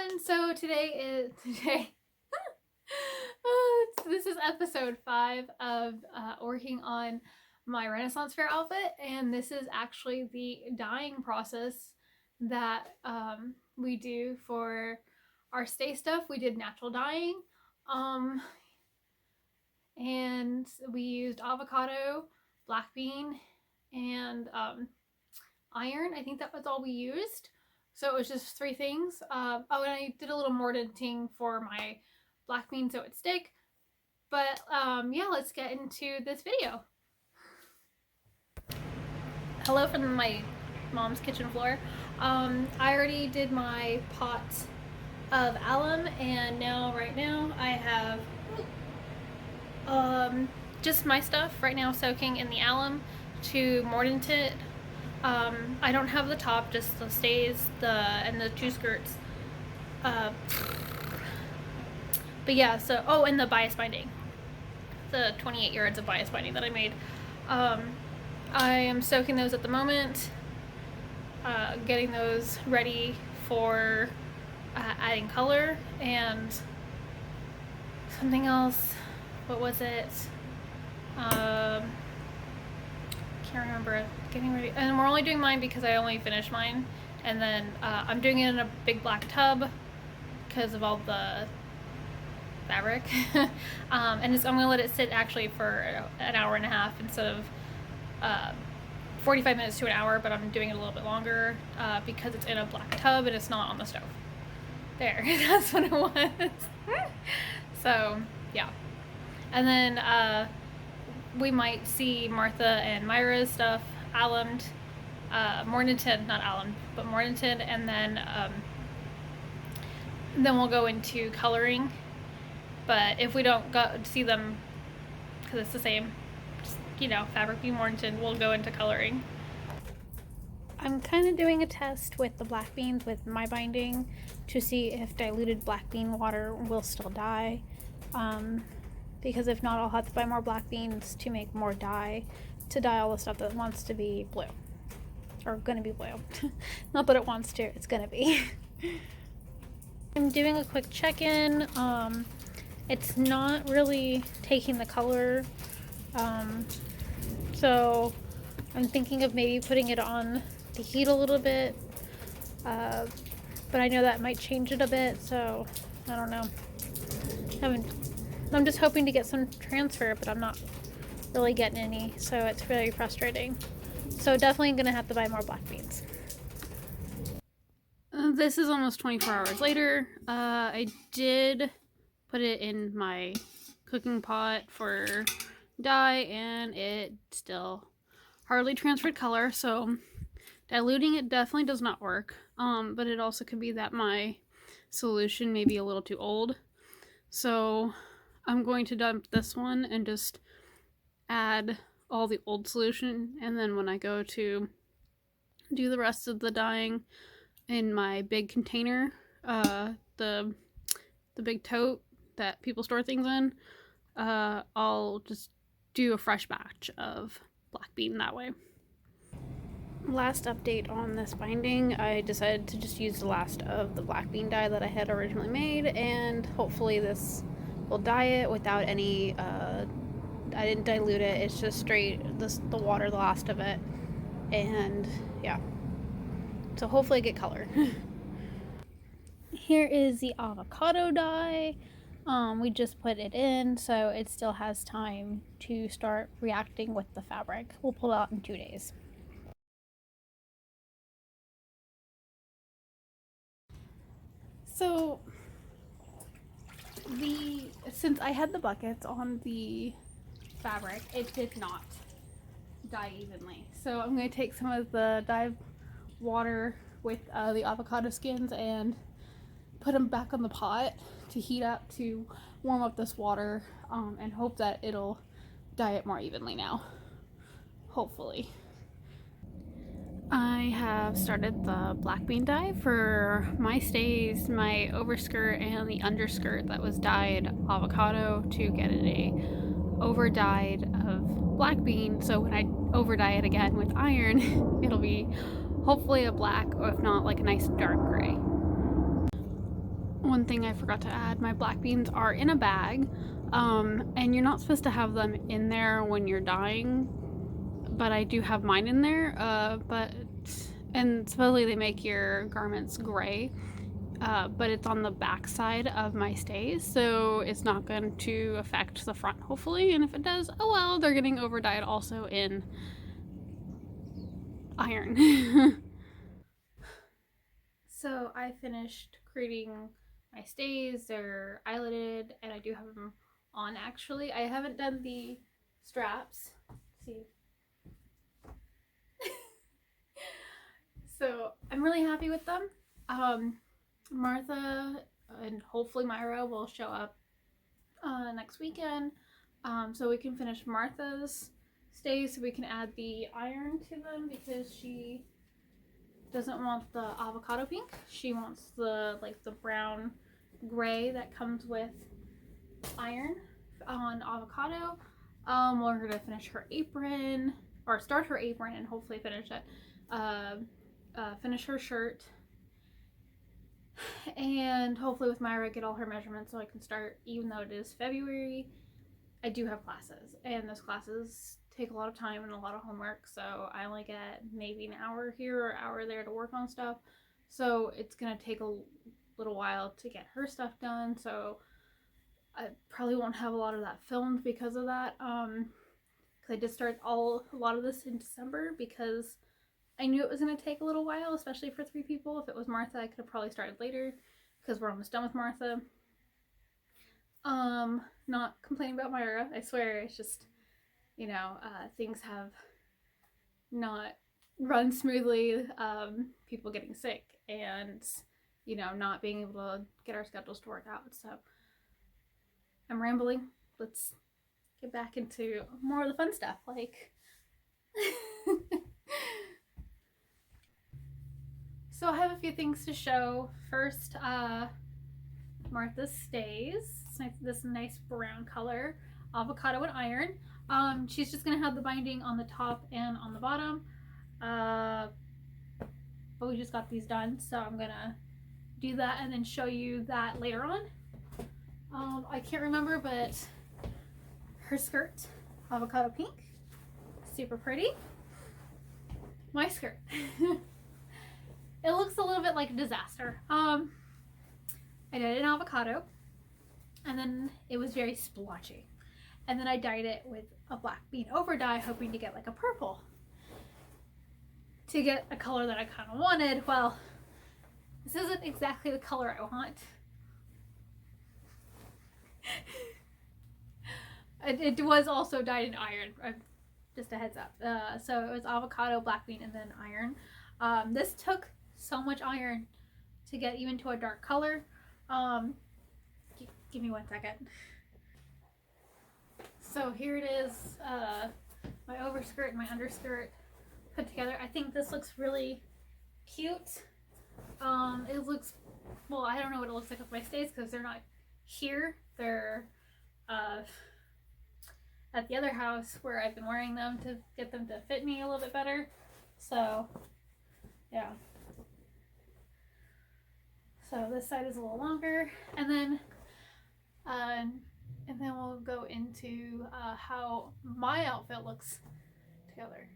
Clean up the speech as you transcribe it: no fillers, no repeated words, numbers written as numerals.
everyone. So this is episode 5 of working on my Renaissance Fair outfit, and this is actually the dyeing process that we do for our stay stuff. We did natural dyeing, and we used avocado, black bean, and iron. I think that was all we used. So it was just 3 things. And I did a little mordanting for my black bean so it'd stick. But yeah, let's get into this video. Hello from my mom's kitchen floor. I already did my pot of alum, and right now I have just my stuff right now soaking in the alum to mordant it. I don't have the top, just the stays, and the 2 skirts. But yeah, so, and the bias binding. The 28 yards of bias binding that I made. I am soaking those at the moment, getting those ready for adding color. And something else, what was it? Can't remember. Getting ready, and we're only doing mine because I only finished mine, and then I'm doing it in a big black tub because of all the fabric. And I'm gonna let it sit actually for an hour and a half instead of 45 minutes to an hour, but I'm doing it a little bit longer because it's in a black tub and it's not on the stove. There, that's what it was. So yeah, and then we might see Martha and Myra's stuff allumed, mordanted, not allumed, but mordanted, and then we'll go into coloring. But if we don't go see them, because it's the same, just, fabric being mordanted, we'll go into coloring. I'm kind of doing a test with the black beans with my binding to see if diluted black bean water will still dye. Because if not, I'll have to buy more black beans to make more dye, to dye all the stuff that wants to be blue. Or gonna be blue. Not that it wants to, it's gonna be. I'm doing a quick check-in. It's not really taking the color. So I'm thinking of maybe putting it on the heat a little bit. But I know that might change it a bit, so I don't know. I'm just hoping to get some transfer, but I'm not really getting any, so it's very frustrating. So definitely gonna have to buy more black beans. This is almost 24 hours later. I did put it in my cooking pot for dye, and it still hardly transferred color, so diluting it definitely does not work. But it also could be that my solution may be a little too old. So I'm going to dump this one and just add all the old solution, and then when I go to do the rest of the dyeing in my big container, the big tote that people store things in, I'll just do a fresh batch of black bean that way. Last update on this binding, I decided to just use the last of the black bean dye that I had originally made, and hopefully this will dye it without any, I didn't dilute it, it's just straight, the water, the last of it, and yeah. So hopefully I get color. Here is the avocado dye. We just put it in, so it still has time to start reacting with the fabric. We'll pull it out in 2 days. So since I had the buckets on the fabric, it did not dye evenly. So I'm going to take some of the dye water with the avocado skins and put them back on the pot to heat up to warm up this water, and hope that it'll dye it more evenly now. Hopefully. I have started the black bean dye for my stays, my overskirt, and the underskirt that was dyed avocado to get it a over dyed of black bean, so when I over dye it again with iron it'll be hopefully a black, or if not like a nice dark gray. one thing I forgot to add, my black beans are in a bag, and you're not supposed to have them in there when you're dyeing, but I do have mine in there, and supposedly they make your garments gray, but it's on the back side of my stays, so it's not going to affect the front, hopefully, and if it does, oh well, they're getting over dyed also in iron. So I finished creating my stays. They're eyeletted, and I do have them on actually. I haven't done the straps. Let's see. So I'm really happy with them. Martha and hopefully Myra will show up next weekend, so we can finish Martha's stays, so we can add the iron to them because she doesn't want the avocado pink. She wants the brown gray that comes with iron on avocado. We're gonna finish her apron, or start her apron and hopefully finish it. Finish her shirt, and hopefully with Myra get all her measurements so I can start, even though it is February. I do have classes, and those classes take a lot of time and a lot of homework, so I only get maybe an hour here or an hour there to work on stuff, so it's gonna take a little while to get her stuff done, so I probably won't have a lot of that filmed because of that. Because I did start a lot of this in December because I knew it was going to take a little while, especially for 3 people. If it was Martha, I could have probably started later because we're almost done with Martha. Not complaining about Myra, I swear, it's just, you know, things have not run smoothly, people getting sick and, you know, not being able to get our schedules to work out, so I'm rambling. Let's get back into more of the fun stuff, like so I have a few things to show. First, Martha stays. This nice brown color, avocado and iron. She's just gonna have the binding on the top and on the bottom. But we just got these done, so I'm gonna do that and then show you that later on. I can't remember, but her skirt, avocado pink, super pretty. My skirt. It looks a little bit like a disaster. I did it in avocado, and then it was very splotchy. And then I dyed it with a black bean over dye, hoping to get like a purple, to get a color that I kind of wanted. Well, this isn't exactly the color I want. It was also dyed in iron, just a heads up. So it was avocado, black bean, and then iron. This took so much iron to get even to a dark color. Give me 1 second. So here it is, my overskirt and my underskirt put together. I think this looks really cute. It looks, well, I don't know what it looks like with my stays because they're not here. They're at the other house where I've been wearing them to get them to fit me a little bit better. So yeah. So this side is a little longer, and then we'll go into how my outfit looks together.